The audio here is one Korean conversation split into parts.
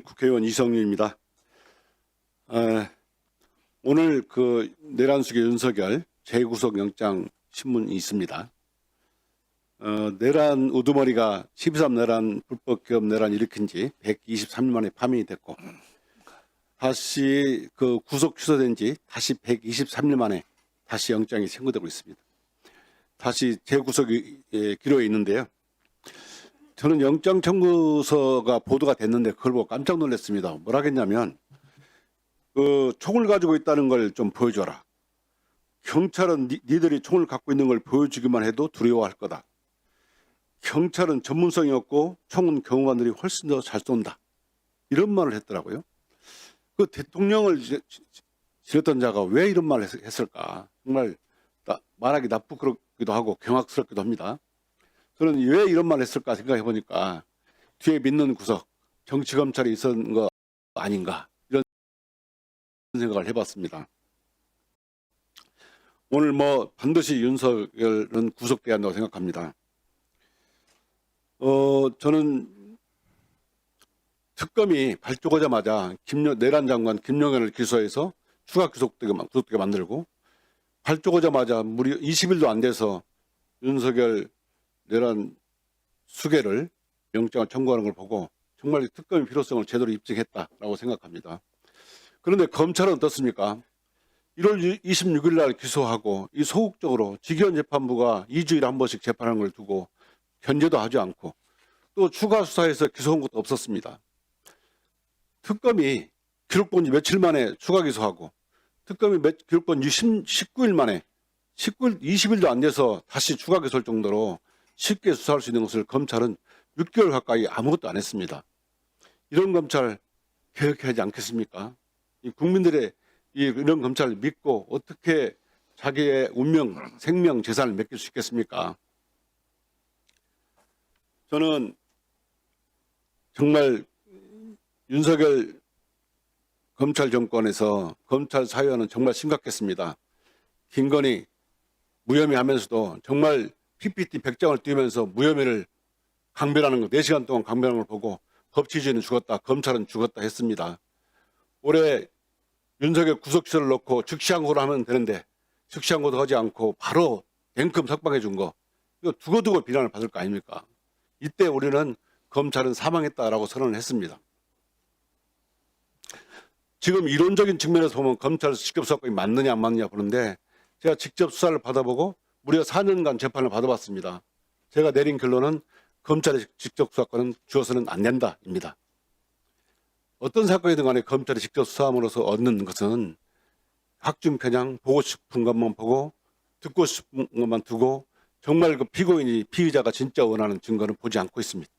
국회의원 이성윤입니다. 오늘 그 내란숙의 윤석열 재구속 영장 신문이 있습니다. 내란 우두머리가 12.3 내란 불법 기업 내란 일으킨 지 123일 만에 파면이 됐고 다시 그 구속 취소된 지 다시 123일 만에 다시 영장이 청구되고 있습니다. 다시 재구속이 기로에 있는데요. 저는 영장 청구서가 보도가 됐는데 그걸 보고 깜짝 놀랐습니다. 뭐라 했냐면 그 총을 가지고 있다는 걸 좀 보여줘라. 경찰은 니들이 총을 갖고 있는 걸 보여주기만 해도 두려워할 거다. 경찰은 전문성이 없고 총은 경호관들이 훨씬 더 잘 쏜다. 이런 말을 했더라고요. 그 대통령을 지냈던 자가 왜 이런 말을 했을까? 정말 말하기 나쁘기도 하고 경악스럽기도 합니다. 저는 왜 이런 말을 했을까 생각해 보니까 뒤에 믿는 구석, 정치검찰이 있었던 거 아닌가 이런 생각을 해봤습니다. 오늘 뭐 반드시 윤석열은 구속돼야 한다고 생각합니다. 저는 특검이 발족하자마자 내란 장관 김용현을 기소해서 추가 구속되게 만들고 발족하자마자 무려 20일도 안 돼서 윤석열 내란 수괴를 영장을 청구하는 걸 보고 정말 특검의 필요성을 제대로 입증했다라고 생각합니다. 그런데 검찰은 어떻습니까? 1월 26일 날 기소하고 이 소극적으로 직위원 재판부가 2주일에 한 번씩 재판하는 걸 두고 견제도 하지 않고 또 추가 수사에서 기소한 것도 없었습니다. 특검이 기록 본 지 며칠 만에 추가 기소하고 특검이 기록 본 지 19일 만에 20일도 안 돼서 다시 추가 기소할 정도로 쉽게 수사할 수 있는 것을 검찰은 6개월 가까이 아무것도 안 했습니다. 이런 검찰 개혁해야 하지 않겠습니까? 이 국민들의 이런 검찰을 믿고 어떻게 자기의 운명, 생명, 재산을 맡길 수 있겠습니까? 저는 정말 윤석열 검찰 정권에서 검찰 사회는 정말 심각했습니다. 김건희 무혐의하면서도 정말 PPT 100장을 띄우면서 무혐의를 강변하는 거 4시간 동안 강변하는 걸 보고 법치주의는 죽었다, 검찰은 죽었다 했습니다. 올해 윤석열 구속시설을 넣고 즉시항고를 하면 되는데 즉시항고도 하지 않고 바로 냉큼 석방해 준 거 이거 두고두고 비난을 받을 거 아닙니까? 이때 우리는 검찰은 사망했다라고 선언을 했습니다. 지금 이론적인 측면에서 보면 검찰 직접 수사권이 맞느냐 안 맞느냐 보는데 제가 직접 수사를 받아보고 무려 4년간 재판을 받아봤습니다. 제가 내린 결론은 검찰의 직접 수사권은 주어서는 안 된다입니다. 어떤 사건이든 간에 검찰이 직접 수사함으로써 얻는 것은 확증 편향, 보고 싶은 것만 보고 듣고 싶은 것만 두고 정말 그 피고인이 피의자가 진짜 원하는 증거는 보지 않고 있습니다.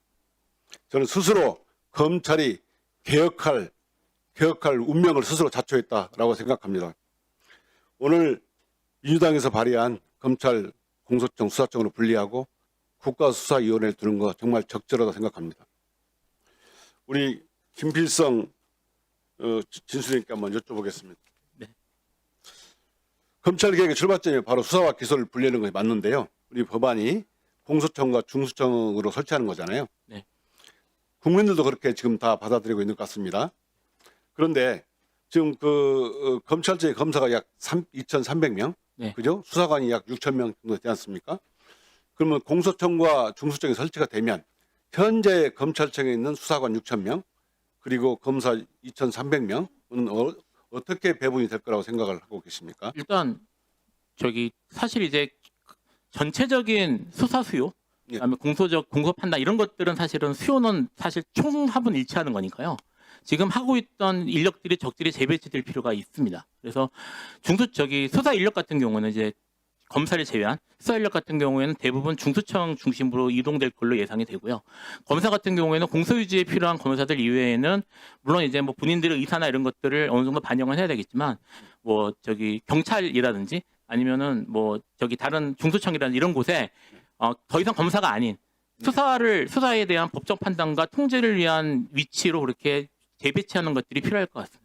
저는 스스로 검찰이 개혁할 운명을 스스로 자초했다라고 생각합니다. 오늘 민주당에서 발의한 검찰 공소청 수사청으로 분리하고 국가수사위원회를 두는 거 정말 적절하다고 생각합니다. 우리 김필성 진수님께 한번 여쭤보겠습니다. 네. 검찰개혁의 출발점이 바로 수사와 기소를 분리하는 것이 맞는데요. 우리 법안이 공소청과 중수청으로 설치하는 거잖아요. 네. 국민들도 그렇게 지금 다 받아들이고 있는 것 같습니다. 그런데 지금 그 검찰청의 검사가 약 2,300명, 네. 그죠? 수사관이 약 6,000명 정도 되지 않습니까? 그러면 공소청과 중수청이 설치가 되면 현재 검찰청에 있는 수사관 6,000명 그리고 검사 2,300명은 어떻게 배분이 될 거라고 생각을 하고 계십니까? 일단 사실 이제 전체적인 수사 수요, 그다음에 공소적 공소 판단 이런 것들은 사실은 수요는 사실 총합은 일치하는 거니까요. 지금 하고 있던 인력들이 적절히 재배치될 필요가 있습니다. 그래서 수사 인력 같은 경우는 이제 검사를 제외한 수사 인력 같은 경우에는 대부분 중수청 중심으로 이동될 걸로 예상이 되고요. 검사 같은 경우에는 공소 유지에 필요한 검사들 이외에는 물론 이제 뭐 본인들의 의사나 이런 것들을 어느 정도 반영을 해야 되겠지만 경찰이라든지 아니면은 다른 중수청이라든지 이런 곳에 더 이상 검사가 아닌 수사에 대한 법적 판단과 통제를 위한 위치로 그렇게 재배치하는 것들이 필요할 것 같습니다.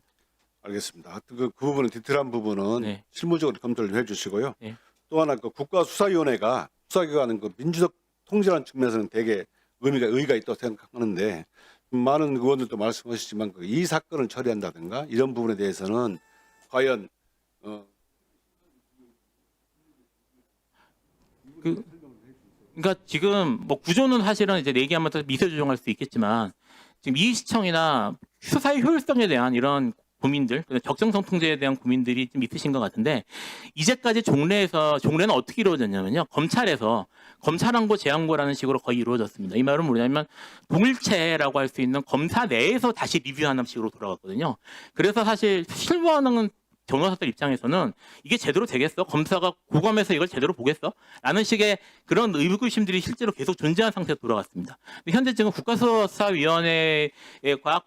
알겠습니다. 그 부분은 디테일한 부분은 네. 실무적으로 검토를 좀 해주시고요. 네. 또 하나 그 국가수사위원회가 수사기관은 그 민주적 통제라는 측면에서는 되게 의의가 있다고 생각하는데 많은 의원들도 말씀하셨지만 이 사건을 처리한다든가 이런 부분에 대해서는 과연 그러니까 지금 뭐 구조는 사실은 이제 얘기하면서 미세 조정할 수 있겠지만 지금 이의시청이나 수사의 효율성에 대한 이런 고민들, 적정성 통제에 대한 고민들이 좀 있으신 것 같은데 이제까지 종래는 어떻게 이루어졌냐면요. 검찰항고 재항고라는 식으로 거의 이루어졌습니다. 이 말은 뭐냐면 동일체라고 할 수 있는 검사 내에서 다시 리뷰하는 식으로 돌아갔거든요. 그래서 사실 실무하는 변호사들 입장에서는 이게 제대로 되겠어? 검사가 고검에서 이걸 제대로 보겠어? 라는 식의 그런 의구심들이 실제로 계속 존재한 상태로 돌아갔습니다. 근데 현재 지금 국가수사위원회과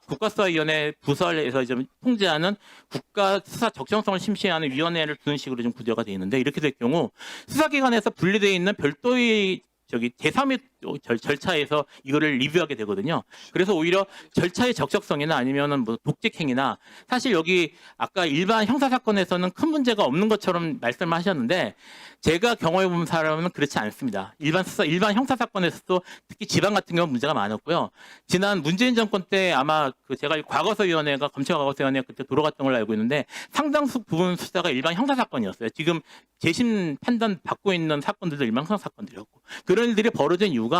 국가수사위원회 부설에서 좀 통제하는 국가수사 적정성을 심시하는 위원회를 두는 식으로 좀 구조가 되어 있는데 이렇게 될 경우 수사기관에서 분리되어 있는 별도의 제3의 절차에서 이거를 리뷰하게 되거든요. 그래서 오히려 절차의 적격성이나 아니면은 뭐 독직행위나 사실 여기 아까 일반 형사사건에서는 큰 문제가 없는 것처럼 말씀하셨는데 제가 경험해본 사람은 그렇지 않습니다. 일반 형사사건에서도 특히 지방 같은 경우는 문제가 많았고요. 지난 문재인 정권 때 아마 제가 과거사위원회가 검찰과거사위원회가 그때 돌아갔던 걸로 알고 있는데 상당수 부분 수사가 일반 형사사건이었어요. 지금 재심 판단 받고 있는 사건들도 일반 형사사건들이었고 그런 일들이 벌어진 이유가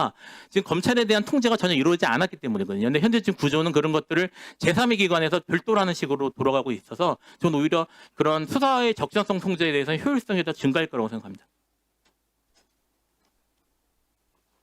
지금 검찰에 대한 통제가 전혀 이루어지지 않았기 때문이거든요. 근데 현재 지금 구조는 그런 것들을 제3의 기관에서 별도라는 식으로 돌아가고 있어서 저는 오히려 그런 수사의 적정성 통제에 대해서는 효율성이 더 증가할 거라고 생각합니다.